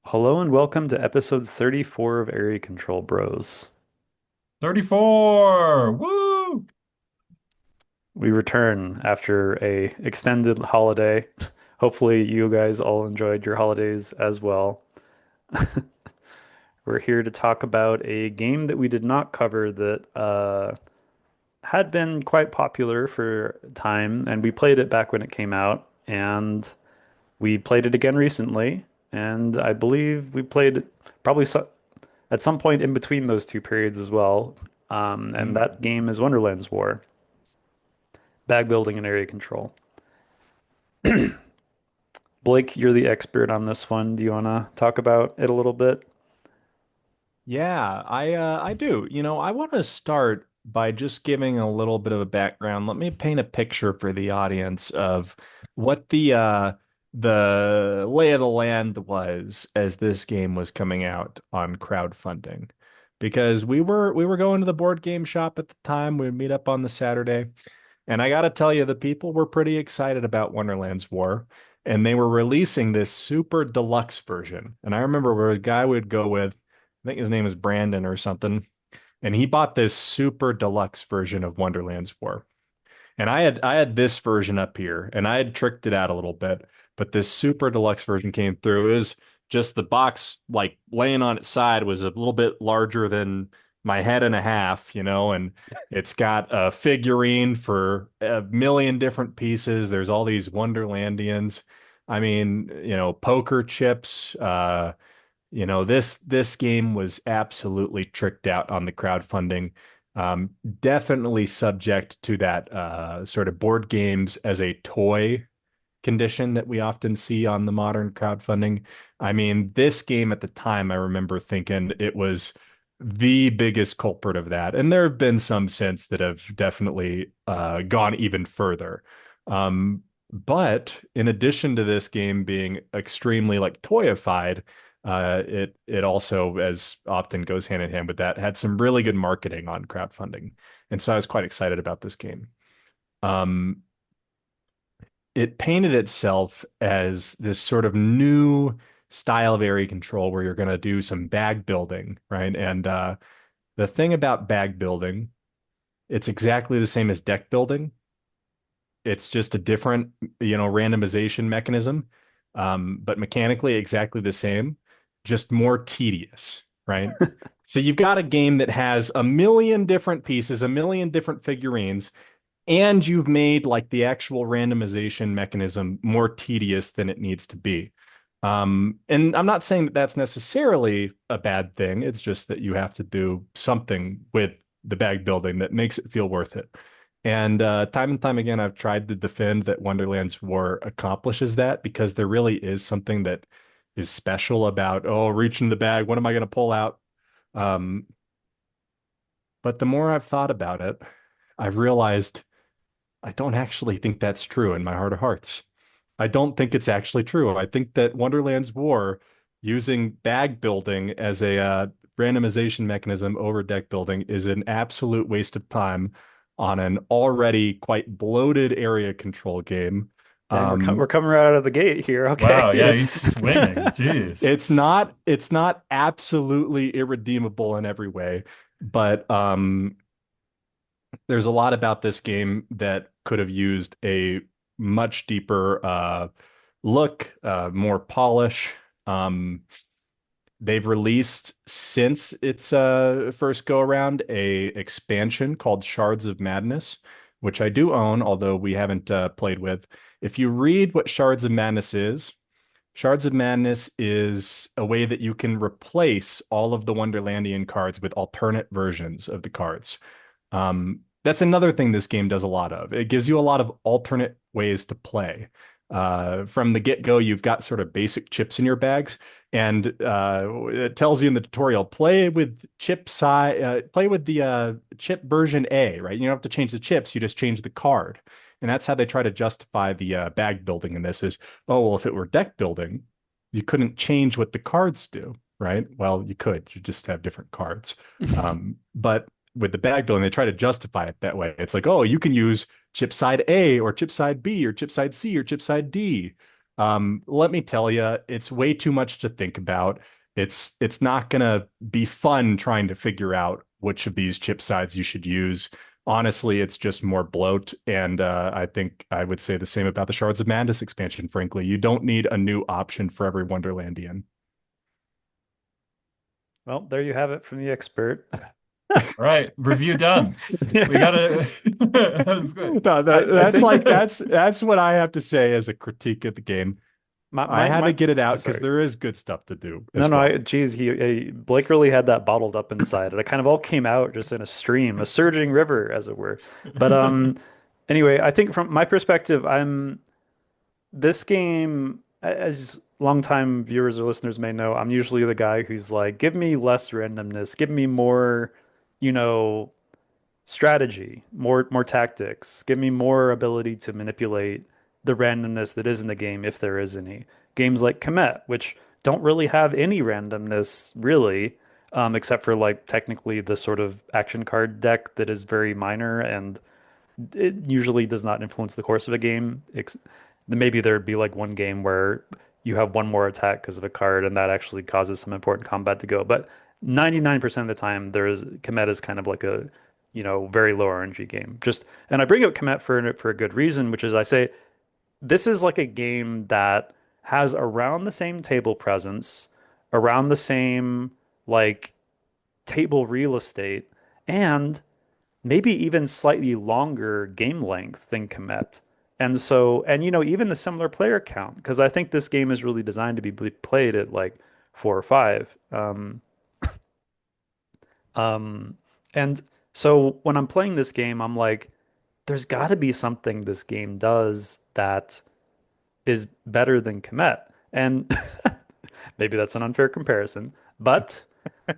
Hello and welcome to episode 34 of Area Control Bros. 34. Woo! We return after a extended holiday. Hopefully you guys all enjoyed your holidays as well. We're here to talk about a game that we did not cover that had been quite popular for time, and we played it back when it came out, and we played it again recently, and I believe we played it probably at some point in between those two periods as well. And Mm. that game is Wonderland's War, bag building and area control. Blake, you're the expert on this one. Do you want to talk about it a little bit? Yeah, I do. I want to start by just giving a little bit of a background. Let me paint a picture for the audience of what the lay of the land was as this game was coming out on crowdfunding. Because we were going to the board game shop at the time. We'd meet up on the Saturday. And I got to tell you, the people were pretty excited about Wonderland's War, and they were releasing this super deluxe version. And I remember where a guy would go with, I think his name is Brandon or something, and he bought this super deluxe version of Wonderland's War. And I had this version up here, and I had tricked it out a little bit, but this super deluxe version came through. It was just the box like laying on its side was a little bit larger than my head and a half, and it's got a figurine for a million different pieces. There's all these Wonderlandians. I mean, poker chips. This game was absolutely tricked out on the crowdfunding. Um, Definitely subject to that sort of board games as a toy condition that we often see on the modern crowdfunding. I mean, this game at the time, I remember thinking it was the biggest culprit of that. And there have been some since that have definitely gone even further. But in addition to this game being extremely like toyified, it also, as often goes hand in hand with that, had some really good marketing on crowdfunding. And so I was quite excited about this game. Um, it painted itself as this sort of new style of area control where you're going to do some bag building, right? And the thing about bag building, it's exactly the same as deck building. It's just a different, randomization mechanism, but mechanically exactly the same, just more tedious, right? So you've got a game that has a million different pieces, a million different figurines, and you've made like the actual randomization mechanism more tedious than it needs to be. And I'm not saying that that's necessarily a bad thing. It's just that you have to do something with the bag building that makes it feel worth it. And time and time again, I've tried to defend that Wonderland's War accomplishes that because there really is something that is special about, oh, reaching the bag, what am I going to pull out? Um, but the more I've thought about it, I've realized I don't actually think that's true in my heart of hearts. I don't think it's actually true. I think that Wonderland's War, using bag building as a randomization mechanism over deck building, is an absolute waste of time on an already quite bloated area control game. Dang, we're Um, coming right out of the gate here. Okay, Wow, yeah, it's he's swinging. Jeez. it's it's not absolutely irredeemable in every way, but there's a lot about this game that could have used a much deeper look, more polish. Um, they've released since its first go around a expansion called Shards of Madness, which I do own, although we haven't played with. If you read what Shards of Madness is, Shards of Madness is a way that you can replace all of the Wonderlandian cards with alternate versions of the cards. That's another thing this game does a lot of. It gives you a lot of alternate ways to play. From the get-go, you've got sort of basic chips in your bags, and it tells you in the tutorial, play with the chip version A, right? You don't have to change the chips, you just change the card. And that's how they try to justify the bag building in this is, oh, well, if it were deck building, you couldn't change what the cards do, right? Well, you could, you just have different cards. But with the bag building, they try to justify it that way. It's like, oh, you can use chip side A or chip side B or chip side C or chip side D. Let me tell you, it's way too much to think about. It's not gonna be fun trying to figure out which of these chip sides you should use. Honestly, it's just more bloat, and I think I would say the same about the Shards of Madness expansion. Frankly, you don't need a new option for every Wonderlandian. Well, there you have it from the expert. All right, review done. We gotta. That's good. No, I that's think like that's what I have to say as a critique of the game. I had to my get it oh, out because sorry. there is good stuff to do No, as no, well. geez, Blake really had that bottled up inside. It kind of all came out just in a stream, a surging river, as it were. But anyway, I think from my perspective, I'm this game, as longtime viewers or listeners may know, I'm usually the guy who's like, give me less randomness, give me more, you know, strategy, more tactics. Give me more ability to manipulate the randomness that is in the game if there is any. Games like Comet, which don't really have any randomness really, except for like technically the sort of action card deck that is very minor and it usually does not influence the course of a game. Maybe there'd be like one game where you have one more attack because of a card, and that actually causes some important combat to go. But 99% of the time, there's Komet is kind of like a, very low RNG game. And I bring up Komet for a good reason, which is I say this is like a game that has around the same table presence, around the same like table real estate, and maybe even slightly longer game length than Komet. And so, and even the similar player count, because I think this game is really designed to be played at like 4 or 5. Um, and so when I'm playing this game, I'm like, there's got to be something this game does that is better than Komet. And maybe that's an unfair comparison, but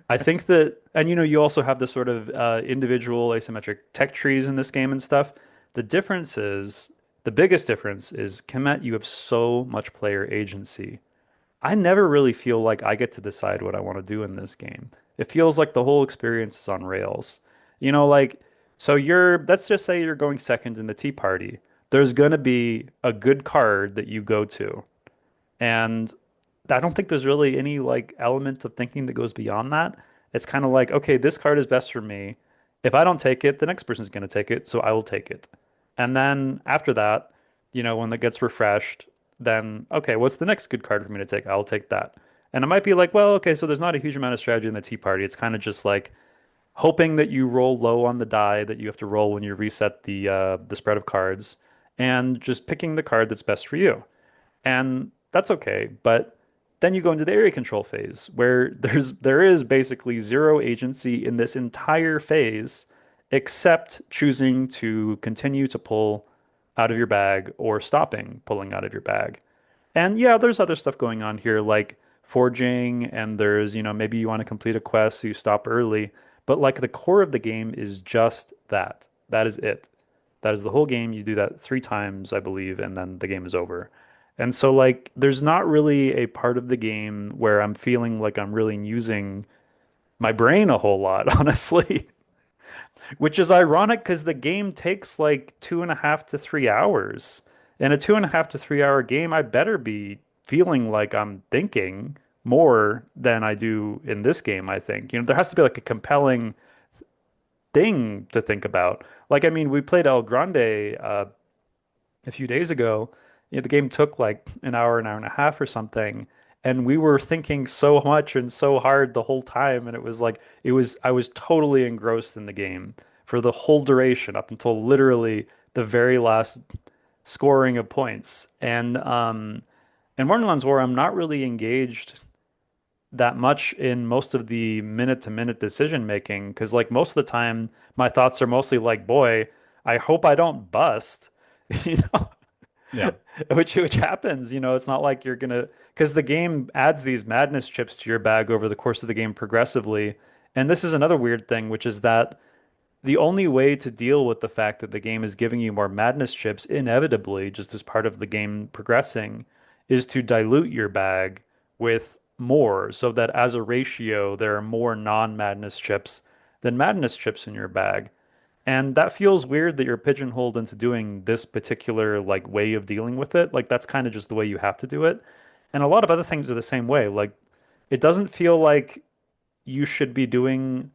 I think that, and you also have the sort of individual asymmetric tech trees in this game and stuff. The difference is, the biggest difference is Kemet, you have so much player agency. I never really feel like I get to decide what I want to do in this game. It feels like the whole experience is on rails. Like, so let's just say you're going second in the tea party. There's going to be a good card that you go to. And I don't think there's really any like element of thinking that goes beyond that. It's kind of like, okay, this card is best for me. If I don't take it, the next person's going to take it, so I will take it. And then after that, when it gets refreshed, then okay, what's the next good card for me to take? I'll take that. And it might be like, well, okay, so there's not a huge amount of strategy in the tea party. It's kind of just like hoping that you roll low on the die that you have to roll when you reset the spread of cards, and just picking the card that's best for you. And that's okay. But then you go into the area control phase where there is basically zero agency in this entire phase except choosing to continue to pull out of your bag or stopping pulling out of your bag. And yeah, there's other stuff going on here like forging, and there's, maybe you want to complete a quest, so you stop early. But like the core of the game is just that. That is it. That is the whole game. You do that 3 times, I believe, and then the game is over. And so like there's not really a part of the game where I'm feeling like I'm really using my brain a whole lot, honestly. Which is ironic because the game takes like 2.5 to 3 hours. In a 2.5 to 3 hour game, I better be feeling like I'm thinking more than I do in this game, I think. There has to be like a compelling thing to think about. Like, I mean, we played El Grande a few days ago. The game took like an hour and a half or something, and we were thinking so much and so hard the whole time, and I was totally engrossed in the game for the whole duration up until literally the very last scoring of points. And in Wonderland's War, I'm not really engaged that much in most of the minute to minute decision making because like most of the time my thoughts are mostly like, boy, I hope I don't bust, you know, Yeah. which happens, it's not like you're gonna because the game adds these madness chips to your bag over the course of the game progressively. And this is another weird thing, which is that the only way to deal with the fact that the game is giving you more madness chips inevitably, just as part of the game progressing, is to dilute your bag with more so that as a ratio, there are more non-madness chips than madness chips in your bag. And that feels weird that you're pigeonholed into doing this particular like way of dealing with it. Like that's kind of just the way you have to do it. And a lot of other things are the same way. Like it doesn't feel like you should be doing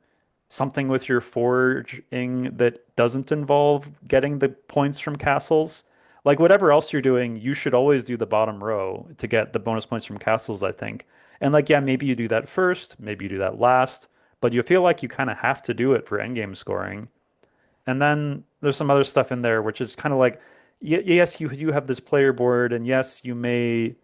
something with your forging that doesn't involve getting the points from castles. Like whatever else you're doing, you should always do the bottom row to get the bonus points from castles, I think. And like, yeah, maybe you do that first, maybe you do that last, but you feel like you kind of have to do it for endgame scoring. And then there's some other stuff in there, which is kind of like, yes, you have this player board, and yes, you may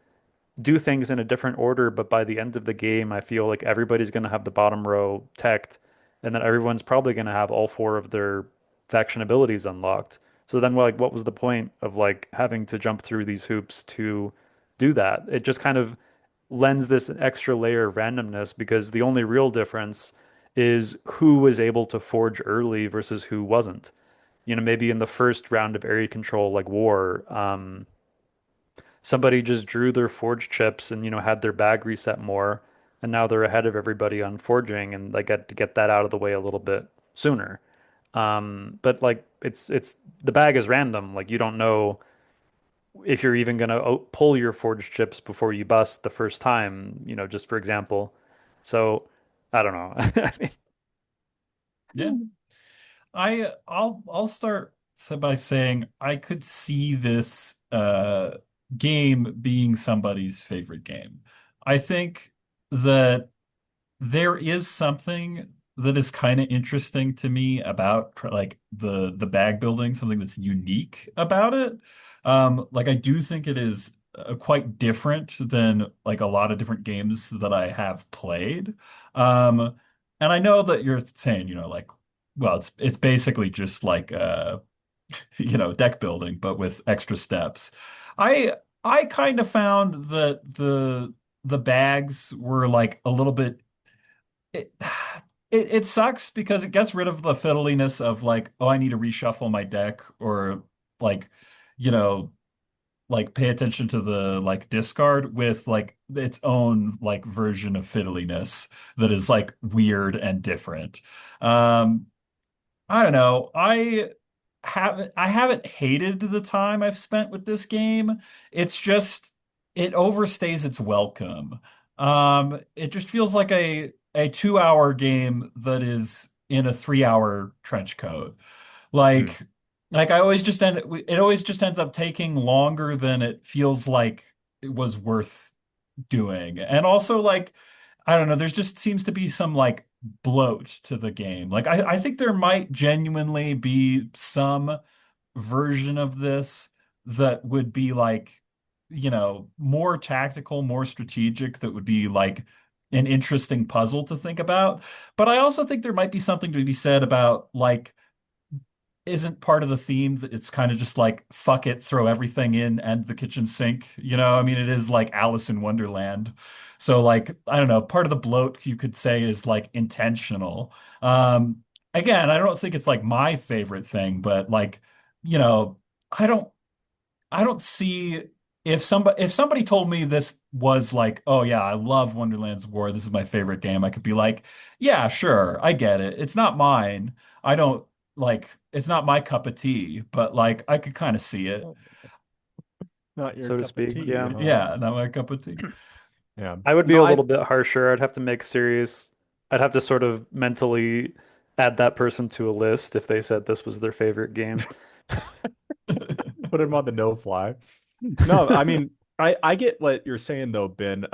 do things in a different order, but by the end of the game, I feel like everybody's going to have the bottom row teched, and then everyone's probably going to have all four of their faction abilities unlocked. So then, like, what was the point of like having to jump through these hoops to do that? It just kind of lends this extra layer of randomness because the only real difference is who was able to forge early versus who wasn't. You know, maybe in the first round of area control, like war, somebody just drew their forge chips and, had their bag reset more, and now they're ahead of everybody on forging, and they get to get that out of the way a little bit sooner. But like it's the bag is random. Like you don't know if you're even gonna pull your forge chips before you bust the first time, just for example. So I don't know. I Yeah. I'll start by saying I could see this game being somebody's favorite game. I think that there is something that is kind of interesting to me about like the bag building, something that's unique about it. Like I do think it is quite different than like a lot of different games that I have played. Um, and I know that you're saying, like, well, it's basically just like deck building, but with extra steps. I I kind of found that the bags were like a little bit it, it sucks because it gets rid of the fiddliness of like, oh, I need to reshuffle my deck or like, you know, like pay attention to the like discard with like its own like version of fiddliness that is like weird and different. Um, I don't know. I haven't hated the time I've spent with this game. It's just it overstays its welcome. It just feels like a 2 hour game that is in a 3 hour trench coat. Hmm. Like like I always just end it always just ends up taking longer than it feels like it was worth doing. And also like I don't know, there's just seems to be some like bloat to the game. Like I think there might genuinely be some version of this that would be like, more tactical, more strategic, that would be like an interesting puzzle to think about. But I also think there might be something to be said about like isn't part of the theme that it's kind of just like fuck it, throw everything in and the kitchen sink. I mean, it is like Alice in Wonderland. So like, I don't know, part of the bloat you could say is like intentional. Again, I don't think it's like my favorite thing, but like, you know, I don't I don't see if somebody told me this was like, oh yeah, I love Wonderland's War. This is my favorite game. I could be like, yeah, sure, I get it. It's not mine. I don't like it's not my cup of tea, but like I could kind of see it. Not your So to cup of speak, tea, yeah. huh? Yeah, not my cup of tea. Yeah. I would be No, a I little bit harsher. I'd have to sort of mentally add that person to a list if they said this was their favorite game. put him on the no fly. No, I mean, I get what you're saying though, Ben.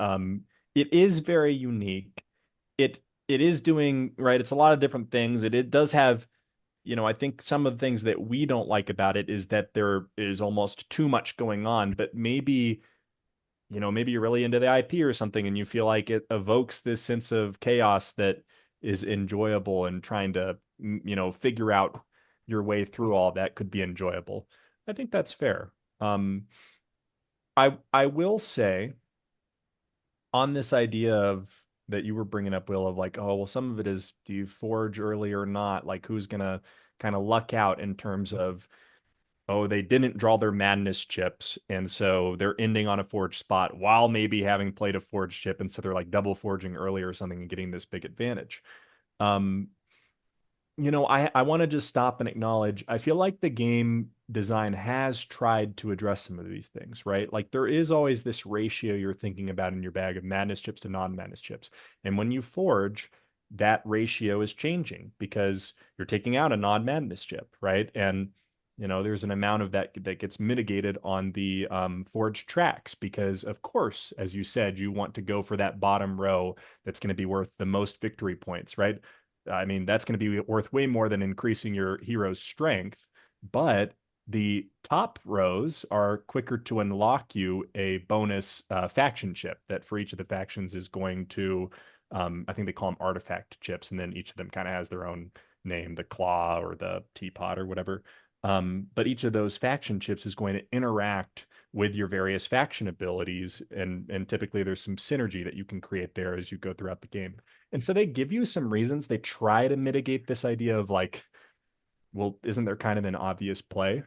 It is very unique. It is doing right. It's a lot of different things. It does have, I think some of the things that we don't like about it is that there is almost too much going on, but maybe you're really into the IP or something and you feel like it evokes this sense of chaos that is enjoyable and trying to, figure out your way through all that could be enjoyable. I think that's fair. Um, I will say on this idea of that you were bringing up, Will, of like, oh, well, some of it is do you forge early or not? Like, who's gonna kind of luck out in terms of, oh, they didn't draw their madness chips, and so they're ending on a forge spot while maybe having played a forge chip, and so they're like double forging early or something and getting this big advantage. Um, I want to just stop and acknowledge, I feel like the game design has tried to address some of these things, right? Like there is always this ratio you're thinking about in your bag of madness chips to non-madness chips. And when you forge, that ratio is changing because you're taking out a non-madness chip, right? And there's an amount of that that gets mitigated on the forged tracks because, of course, as you said, you want to go for that bottom row that's going to be worth the most victory points, right? I mean, that's going to be worth way more than increasing your hero's strength. But the top rows are quicker to unlock you a bonus faction chip that for each of the factions is going to, I think they call them artifact chips, and then each of them kind of has their own name, the claw or the teapot or whatever. But each of those faction chips is going to interact with your various faction abilities, and typically there's some synergy that you can create there as you go throughout the game. And so they give you some reasons. They try to mitigate this idea of like, well, isn't there kind of an obvious play?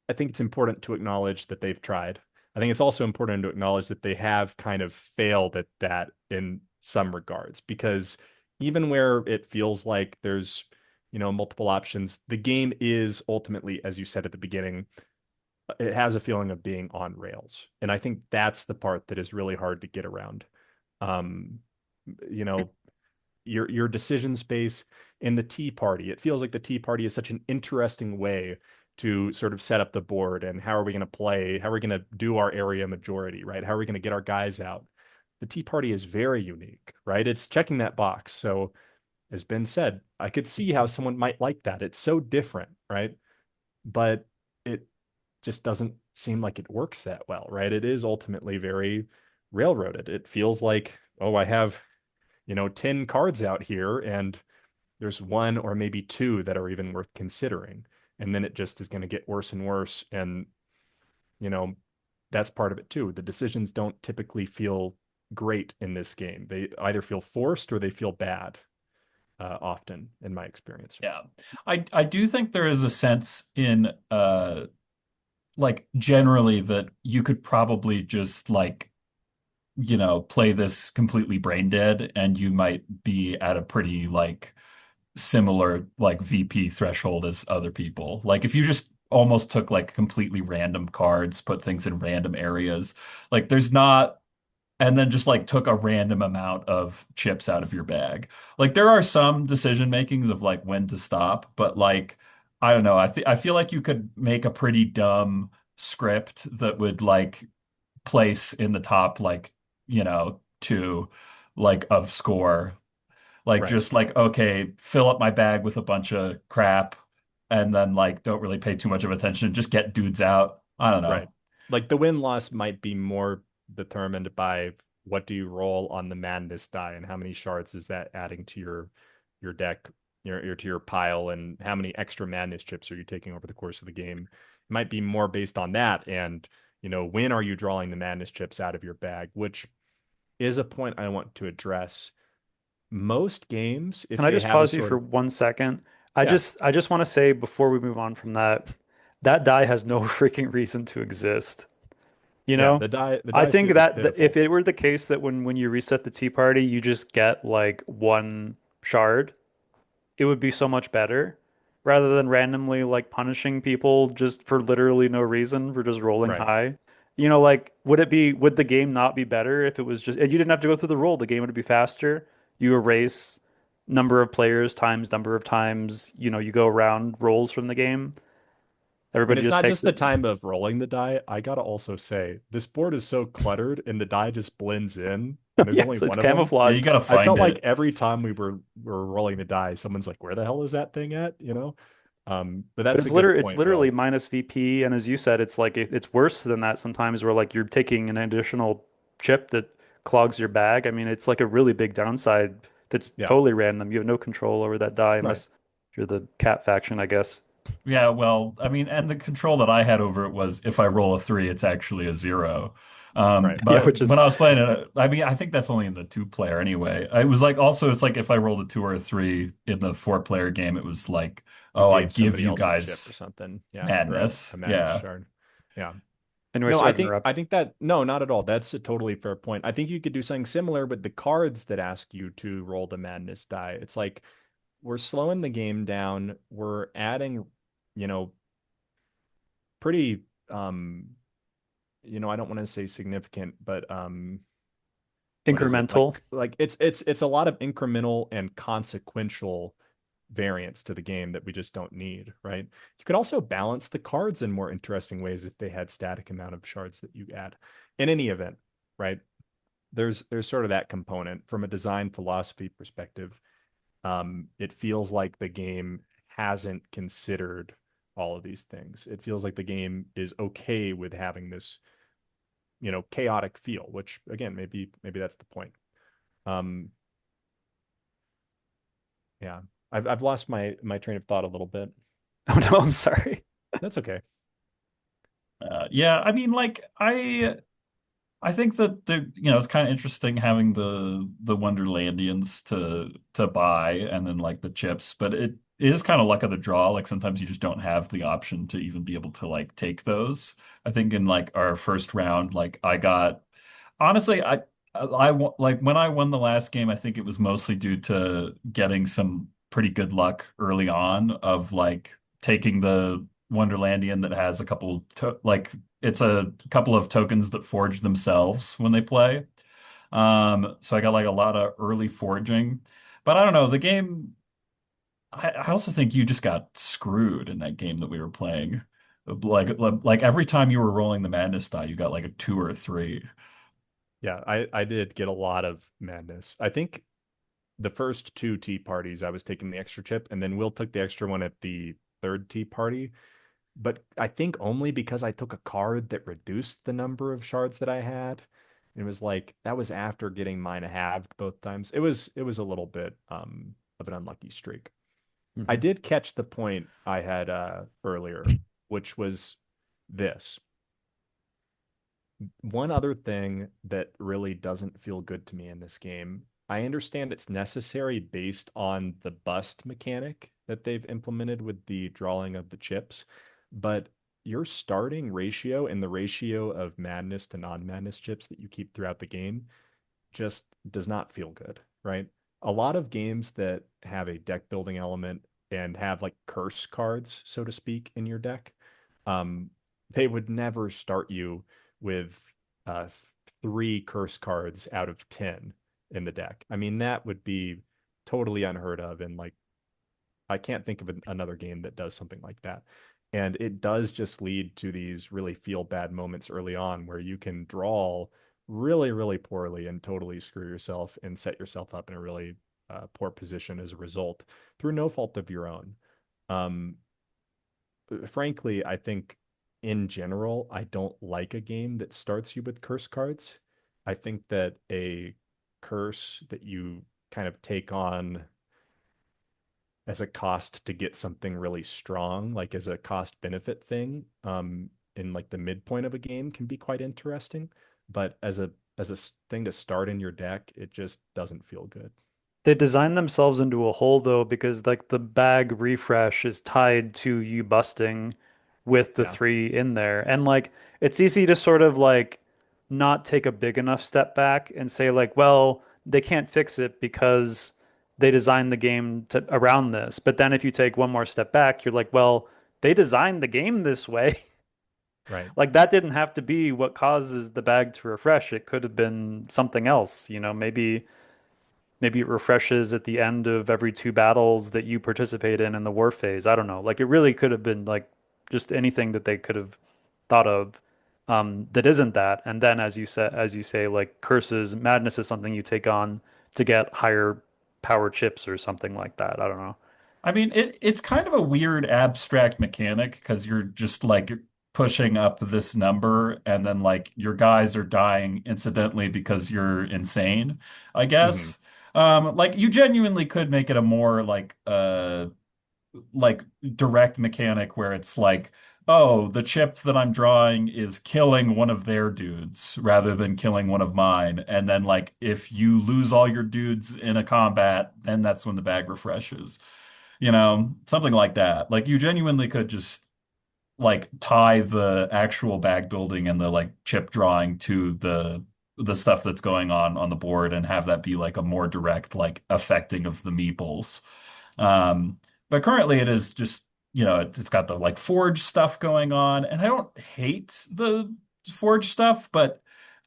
I think it's important to acknowledge that they've tried. I think it's also important to acknowledge that they have kind of failed at that in some regards, because even where it feels like there's, multiple options, the game is ultimately, as you said at the beginning, it has a feeling of being on rails. And I think that's the part that is really hard to get around. Um, you know, your decision space in the Tea Party. It feels like the Tea Party is such an interesting way to sort of set up the board and how are we going to play? How are we going to do our area majority, right? How are we going to get our guys out? The Tea Party is very unique, right? It's checking that box. So, as Ben said, I could see how someone might like that. It's so different, right? But it just doesn't seem like it works that well, right? It is ultimately very railroaded. It feels like, oh, I have 10 cards out here and there's one or maybe two that are even worth considering. And then it just is going to get worse and worse. And, you know, that's part of it too. The decisions don't typically feel great in this game. They either feel forced or they feel bad, often, in my experience. Yeah. I do think there is a sense in like generally that you could probably just like play this completely brain dead and you might be at a pretty like similar like VP threshold as other people. Like if you just almost took like completely random cards, put things in random areas, like there's not and then just like took a random amount of chips out of your bag. Like there are some decision makings of like when to stop, but like I don't know. I feel like you could make a pretty dumb script that would like place in the top like, two like of score. Like Right. just like okay, fill up my bag with a bunch of crap and then like don't really pay too much of attention, just get dudes out. I don't Right. know. Like the win loss might be more determined by what do you roll on the madness die and how many shards is that adding to your deck, to your pile, and how many extra madness chips are you taking over the course of the game. It might be more based on that. And, when are you drawing the madness chips out of your bag, which is a point I want to address. Most games, Can if I they just have a pause you sort for of, 1 second? I yeah, just I just want to say before we move on from that, that die has no freaking reason to exist. You yeah, know? the I die think feels that if pitiful. it were the case that when you reset the Tea Party, you just get like one shard, it would be so much better rather than randomly like punishing people just for literally no reason for just rolling Right. high. Like would the game not be better if it was just and you didn't have to go through the roll, the game would be faster. You erase number of players times number of times, you go around rolls from the game. And Everybody it's just not takes just the it. time of rolling the die. I gotta also say, this board is so cluttered and the die just blends in, and there's only Yes, it's one of them. Yeah, you camouflaged. gotta I find felt like it. every time we were rolling the die, someone's like, "Where the hell is that thing at?" But But that's a it's good literally it's point, literally Will. minus VP, and as you said, it's like it's worse than that sometimes, where like you're taking an additional chip that clogs your bag. I mean, it's like a really big downside that's Yeah, totally random. You have no control over that die right, unless you're the cat faction, I guess. Yeah, well, I mean, and the control that I had over it was if I roll a three, it's actually a zero. right. Yeah, But which when is I was playing it, I mean, I think that's only in the two player anyway. I was like, also, it's like if I rolled a two or a three in the four-player game, it was like, You oh, I gave give somebody you else a chip or guys something, yeah, or a madness. madness Yeah. shard. Yeah. anyway. No, Sorry I to think I interrupt. think that no, not at all. That's a totally fair point. I think you could do something similar with the cards that ask you to roll the madness die. It's like we're slowing the game down. We're adding, you know, pretty I don't want to say significant, but what is it? Incremental. Like it's a lot of incremental and consequential variance to the game that we just don't need, right? You could also balance the cards in more interesting ways if they had static amount of shards that you add. In any event, right? There's sort of that component from a design philosophy perspective. It feels like the game hasn't considered all of these things. It feels like the game is okay with having this, chaotic feel, which again, maybe that's the point. Um, yeah, I've lost my train of thought a little bit. Oh no, I'm sorry. That's okay. Yeah, I mean, like I think that it's kind of interesting having the Wonderlandians to buy and then like the chips, but it is kind of luck of the draw. Like sometimes you just don't have the option to even be able to like take those. I think in like our first round, like I got honestly, like when I won the last game, I think it was mostly due to getting some pretty good luck early on of like taking the Wonderlandian that has a couple to like it's a couple of tokens that forge themselves when they play. So I got like a lot of early forging. But I don't know, the game I also think you just got screwed in that game that we were playing. Like every time you were rolling the madness die, you got like a two or a three. Yeah, I did get a lot of madness. I think the first two tea parties, I was taking the extra chip, and then Will took the extra one at the third tea party. But I think only because I took a card that reduced the number of shards that I had. It was like that was after getting mine halved both times. It was a little bit of an unlucky streak. I Mhm. did catch the point I had earlier, which was this. One other thing that really doesn't feel good to me in this game, I understand it's necessary based on the bust mechanic that they've implemented with the drawing of the chips, but your starting ratio and the ratio of madness to non-madness chips that you keep throughout the game just does not feel good, right? A lot of games that have a deck building element and have like curse cards, so to speak, in your deck, um, they would never start you with uh, three curse cards out of 10 in the deck. I mean, that would be totally unheard of. And like, I can't think of another game that does something like that. And it does just lead to these really feel bad moments early on where you can draw really, really poorly and totally screw yourself and set yourself up in a really poor position as a result through no fault of your own. Um, Frankly, I think in general, I don't like a game that starts you with curse cards. I think that a curse that you kind of take on as a cost to get something really strong, like as a cost benefit thing, in like the midpoint of a game can be quite interesting. But as a thing to start in your deck, it just doesn't feel good. They designed themselves into a hole though, because like the bag refresh is tied to you busting with the Yeah, three in there. And like it's easy to sort of like not take a big enough step back and say like, well, they can't fix it because they designed the game to around this. But then if you take one more step back, you're like, well, they designed the game this way. right. Like that didn't have to be what causes the bag to refresh. It could have been something else, maybe it refreshes at the end of every two battles that you participate in the war phase. I don't know. Like it really could have been like just anything that they could have thought of that isn't that. And then as you say, like curses, madness is something you take on to get higher power chips or something like that. I don't know. I mean, it's kind of a weird abstract mechanic because you're just like pushing up this number and then like your guys are dying incidentally because you're insane, I Hmm. guess. Like you genuinely could make it a more like direct mechanic where it's like, oh, the chip that I'm drawing is killing one of their dudes rather than killing one of mine. And then like if you lose all your dudes in a combat, then that's when the bag refreshes. Something like that. Like you genuinely could just like tie the actual bag building and the like chip drawing to the stuff that's going on the board and have that be like a more direct like affecting of the meeples. Um, but currently it is just, it's got the like Forge stuff going on, and I don't hate the Forge stuff, but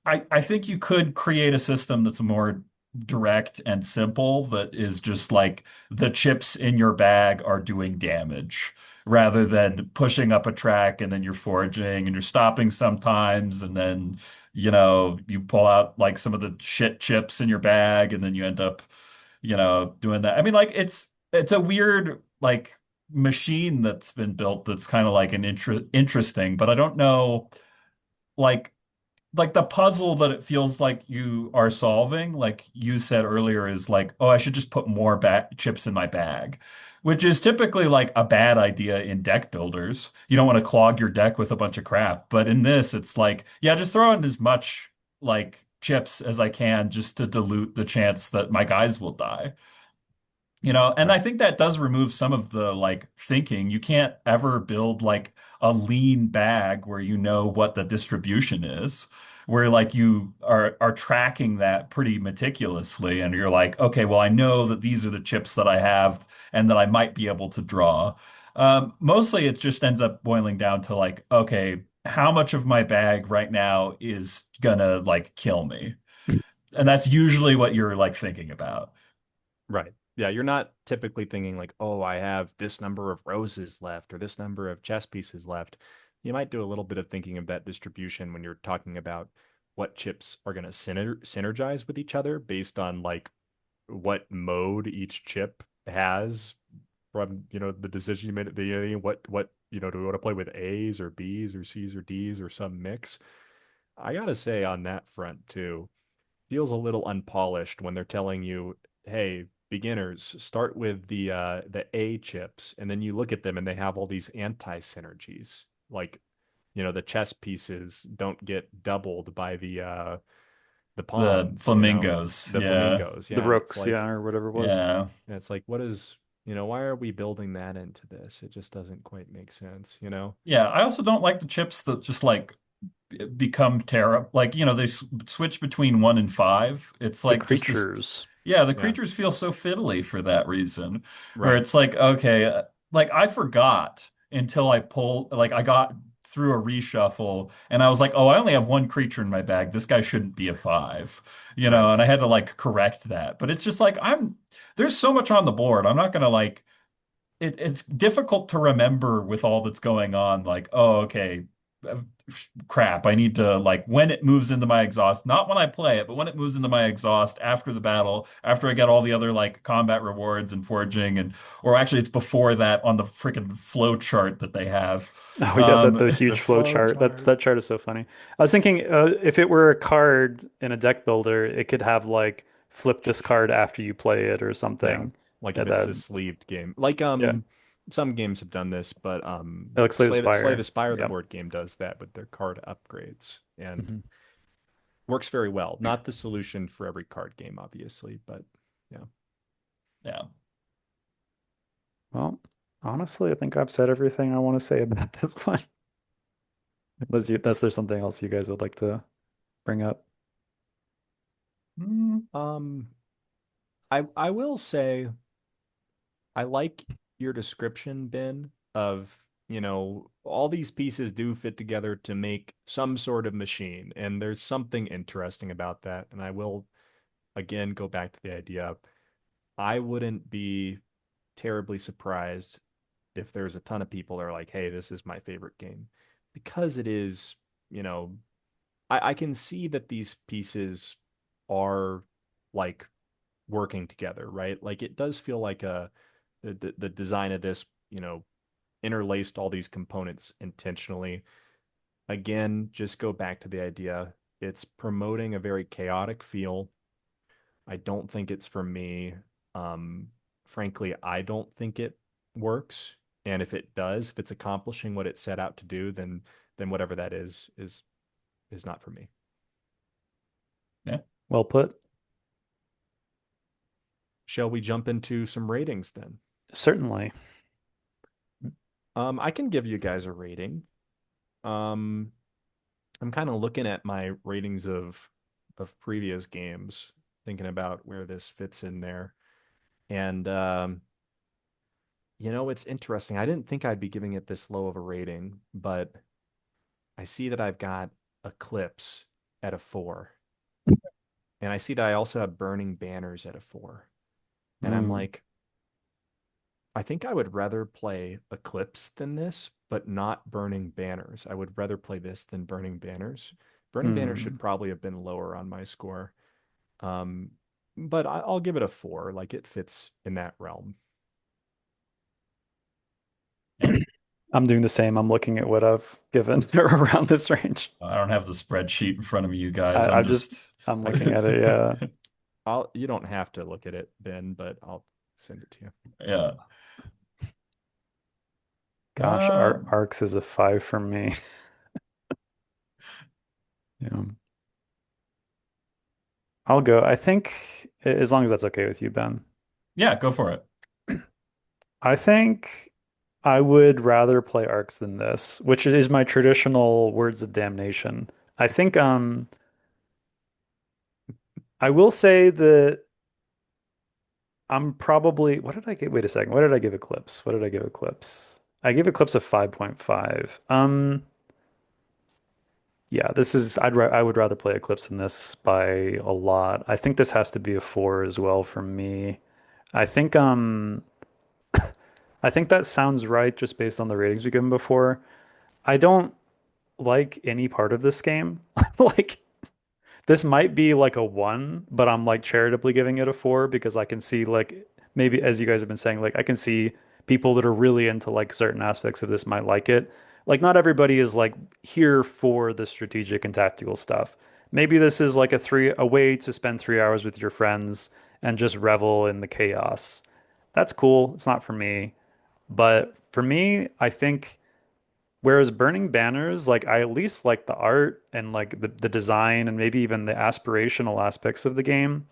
I think you could create a system that's more direct and simple that is just like the chips in your bag are doing damage rather than pushing up a track and then you're forging and you're stopping sometimes and then you pull out like some of the shit chips in your bag and then you end up doing that. I mean, like it's a weird like machine that's been built that's kind of like an interesting, but I don't know like the puzzle that it feels like you are solving, like you said earlier, is like, oh, I should just put more chips in my bag, which is typically like a bad idea in deck builders. You don't want to clog your deck with a bunch of crap. But in this, it's like, yeah, just throw in as much like chips as I can just to dilute the chance that my guys will die. And I Right. think that does remove some of the like thinking. You can't ever build like a lean bag where you know what the distribution is, where like you are tracking that pretty meticulously and you're like, okay, well, I know that these are the chips that I have and that I might be able to draw. Mostly it just ends up boiling down to like, okay, how much of my bag right now is gonna like kill me? And that's usually what you're like thinking about. Right. Yeah, you're not typically thinking like, oh, I have this number of roses left or this number of chess pieces left. You might do a little bit of thinking of that distribution when you're talking about what chips are going to synergize with each other based on like what mode each chip has from, the decision you made at the beginning. What, do we want to play with A's or B's or C's or D's or some mix? I gotta say on that front too, feels a little unpolished when they're telling you, "Hey, beginners, start with the A chips," and then you look at them and they have all these anti-synergies. Like, the chess pieces don't get doubled by the The pawns, flamingos. the Yeah. flamingos. The Yeah, and rooks, yeah, or whatever it was. Yeah. it's like, what is, why are we building that into this? It just doesn't quite make sense. Yeah. I also don't like the chips that just like become terrible. Like, they switch between one and five. It's The like just this. creatures. Yeah, the Yeah, creatures feel so fiddly for that reason, where right. it's like, okay, like I forgot until like I got through a reshuffle and I was like, oh, I only have one creature in my bag. This guy shouldn't be a five, Right. and I had to like correct that. But it's just like, there's so much on the board. I'm not gonna like, it's difficult to remember with all that's going on. Like, oh, okay, uh, crap. I need to like when it moves into my exhaust, not when I play it, but when it moves into my exhaust after the battle, after I get all the other like combat rewards and foraging, or actually it's before that on the freaking flow chart that they have. Oh yeah, that Um, the The huge flow flow chart. chart. That chart is so funny. I was thinking if it were a card in a deck builder, it could have like flip this card after you play it or Yeah. something. Like Yeah, if it's that a sleeved game. Like yeah. some games have done this, but Like Slay the Slay the Spire. Spire, the Yeah. board game, does that with their card upgrades and hmm works very well. Not the solution for every card game, obviously, but yeah. yeah. Well, honestly, I think I've said everything I want to say about this one. Unless there's something else you guys would like to bring up. Mm, Um I will say I like your description, Ben, of, all these pieces do fit together to make some sort of machine. And there's something interesting about that. And I will again go back to the idea of I wouldn't be terribly surprised if there's a ton of people that are like, hey, this is my favorite game. Because it is, you know, I can see that these pieces are like working together, right? Like it does feel like the design of this, interlaced all these components intentionally. Again, just go back to the idea. It's promoting a very chaotic feel. I don't think it's for me. Um, Frankly, I don't think it works. And if it does, if it's accomplishing what it set out to do, then whatever that is not for me. yeah. Well put. Shall we jump into some ratings then? Certainly. I can give you guys a rating. Um, I'm kind of looking at my ratings of previous games, thinking about where this fits in there. And It's interesting. I didn't think I'd be giving it this low of a rating, but I see that I've got Eclipse at a 4. And I see that I also have Burning Banners at a 4. And I'm Mm, like, I think I would rather play Eclipse than this, but not Burning Banners. I would rather play this than Burning Banners. Burning Banners should mm. probably have been lower on my score. Um, but I'll give it a 4. Like it fits in that realm. Yeah. I'm doing the same. I'm looking at what I've given around this range. I don't have the spreadsheet in front of me, you guys. I, I'm I just just I'm I looking can, at it. Yeah. you don't have to look at it, Ben, but I'll send it to you. yeah. Gosh, Uh Arcs is a 5 for me. Yeah. I'll go. I think as long as that's okay with you, Ben. yeah, go for it. I think I would rather play Arcs than this, which is my traditional words of damnation. I think I will say that I'm probably what did I get? Wait a second. What did I give Eclipse? What did I give Eclipse? I gave Eclipse a 5.5. Yeah, I would rather play Eclipse than this by a lot. I think this has to be a 4 as well for me. I think I think that sounds right just based on the ratings we've given before. I don't like any part of this game. Like this might be like a 1, but I'm like charitably giving it a 4 because I can see like maybe as you guys have been saying, like I can see people that are really into like certain aspects of this might like it. Like not everybody is like here for the strategic and tactical stuff. Maybe this is like a way to spend 3 hours with your friends and just revel in the chaos. That's cool. It's not for me. But for me, I think whereas Burning Banners, like I at least like the art and like the design and maybe even the aspirational aspects of the game.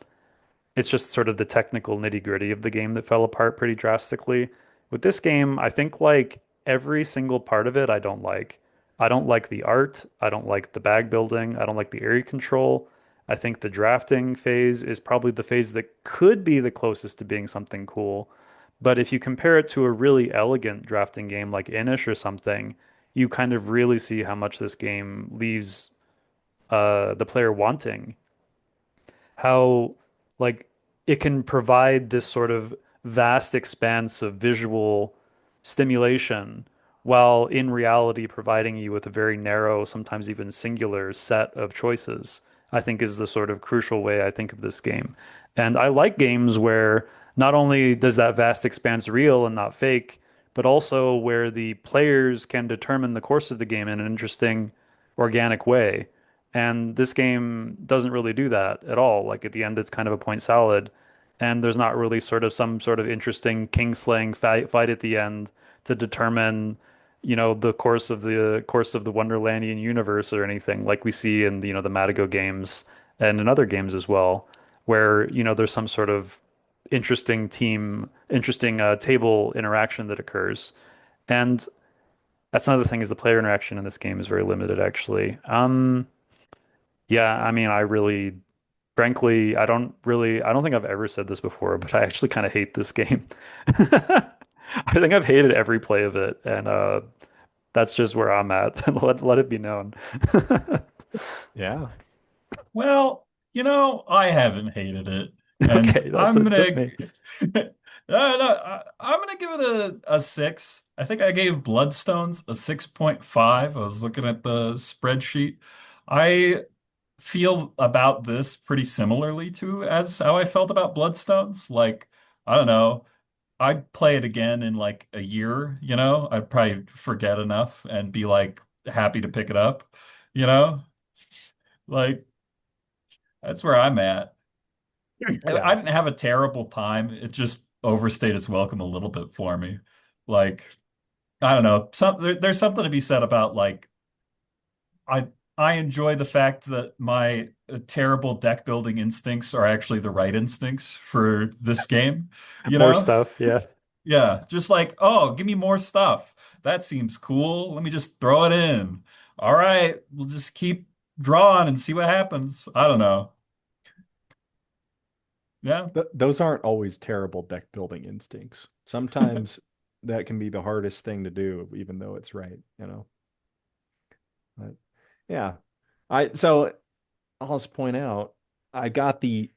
It's just sort of the technical nitty-gritty of the game that fell apart pretty drastically. With this game, I think like every single part of it I don't like. I don't like the art. I don't like the bag building. I don't like the area control. I think the drafting phase is probably the phase that could be the closest to being something cool. But if you compare it to a really elegant drafting game like Inish or something, you kind of really see how much this game leaves the player wanting how like it can provide this sort of vast expanse of visual stimulation while in reality providing you with a very narrow, sometimes even singular set of choices, I think is the sort of crucial way I think of this game. And I like games where not only does that vast expanse real and not fake, but also where the players can determine the course of the game in an interesting, organic way. And this game doesn't really do that at all. Like at the end, it's kind of a point salad, and there's not really sort of some sort of interesting king-slaying fight at the end to determine, the course of the Wonderlandian universe or anything like we see in the Matago games and in other games as well, where there's some sort of interesting table interaction that occurs. And that's another thing is the player interaction in this game is very limited, actually. Yeah, I mean, frankly, I don't think I've ever said this before, but I actually kind of hate this game. I think I've hated every play of it, and that's just where I'm at. Let it be known. Yeah. Well, I haven't hated it, and Okay, it's just me. I'm gonna give it a 6. I think I gave Bloodstones a 6.5. I was looking at the spreadsheet. I feel about this pretty similarly to as how I felt about Bloodstones. Like, I don't know. I'd play it again in like a year, I'd probably forget enough and be like happy to pick it up, you know? Like, that's where I'm at. I Yeah. didn't have a terrible time. It just overstayed its welcome a little bit for me. Like, I don't know. There's something to be said about like I I enjoy the fact that my terrible deck building instincts are actually the right instincts for this game, you More know? stuff. Yeah. Yeah, just like, oh, give me more stuff. That seems cool. Let me just throw it in. All right, we'll just keep drawing and see what happens. I don't know. Yeah. Those aren't always terrible deck building instincts. Sometimes that can be the hardest thing to do, even though it's right, you know. But yeah. So I'll just point out, I got the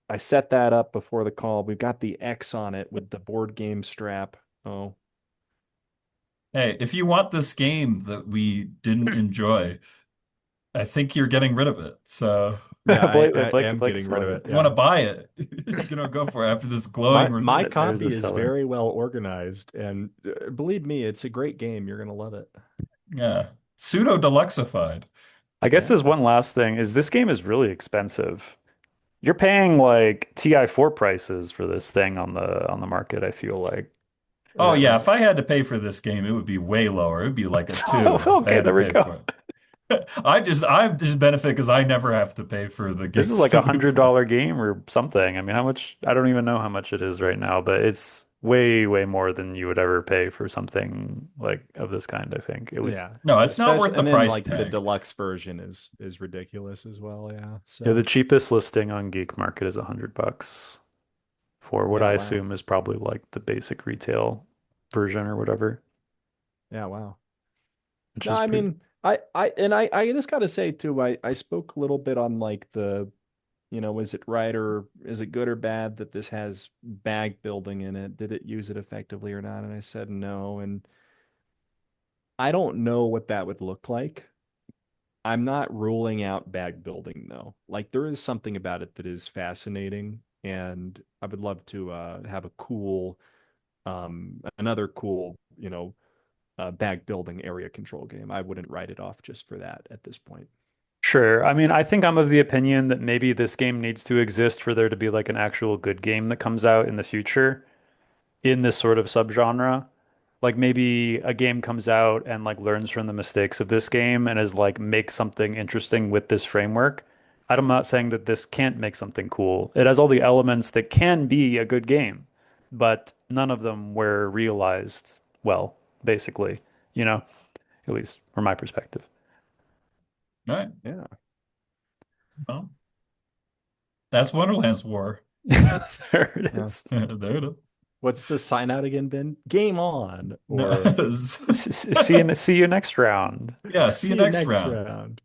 I set that up before the call. We've got the X on it with the board game strap. Oh, Hey, if you want this game that we didn't enjoy, I think you're getting rid of it. So yeah, I Blake, am Blake is getting rid of selling it. it. if you want to Yeah. buy it, go for it after this glowing My review. There's a copy is seller. very well organized, and believe me, it's a great game. You're gonna love it. Yeah. Pseudo deluxified. I guess there's Yeah. one last thing is this game is really expensive. You're paying like TI4 prices for this thing on the market, I feel like. Oh yeah, Yeah. if I had to pay for this game, it would be way lower. It would be like a So, two if I okay, had to there we pay go. for it. I just benefit because I never have to pay for the This is games like a that we play. $100 game or something. I mean, how much? I don't even know how much it is right now, but it's way, way more than you would ever pay for something like of this kind, I think. At least, Yeah. No, it's not worth Especially, the and then price like the tag. deluxe version is ridiculous as well. Yeah. yeah, the So cheapest listing on Geek Market is $100 for what yeah, I wow. assume is probably like the basic retail version or whatever, Yeah, wow. which No, is I pretty. mean, I just gotta say too, I spoke a little bit on like the, is it right or is it good or bad that this has bag building in it? Did it use it effectively or not? And I said no. And I don't know what that would look like. I'm not ruling out bag building though. Like there is something about it that is fascinating, and I would love to have a cool, another cool, bag building area control game. I wouldn't write it off just for that at this point. Sure. I mean, I think I'm of the opinion that maybe this game needs to exist for there to be like an actual good game that comes out in the future in this sort of subgenre. Like maybe a game comes out and like learns from the mistakes of this game and is like make something interesting with this framework. I'm not saying that this can't make something cool. It has all the elements that can be a good game, but none of them were realized well, basically, you know, at least from my perspective. All right. Yeah. Well, that's Wonderland's War. There it Yeah. is. There it What's the sign out again, Ben? Game on, or is. See you next round. Yeah, see you see you next next round. round.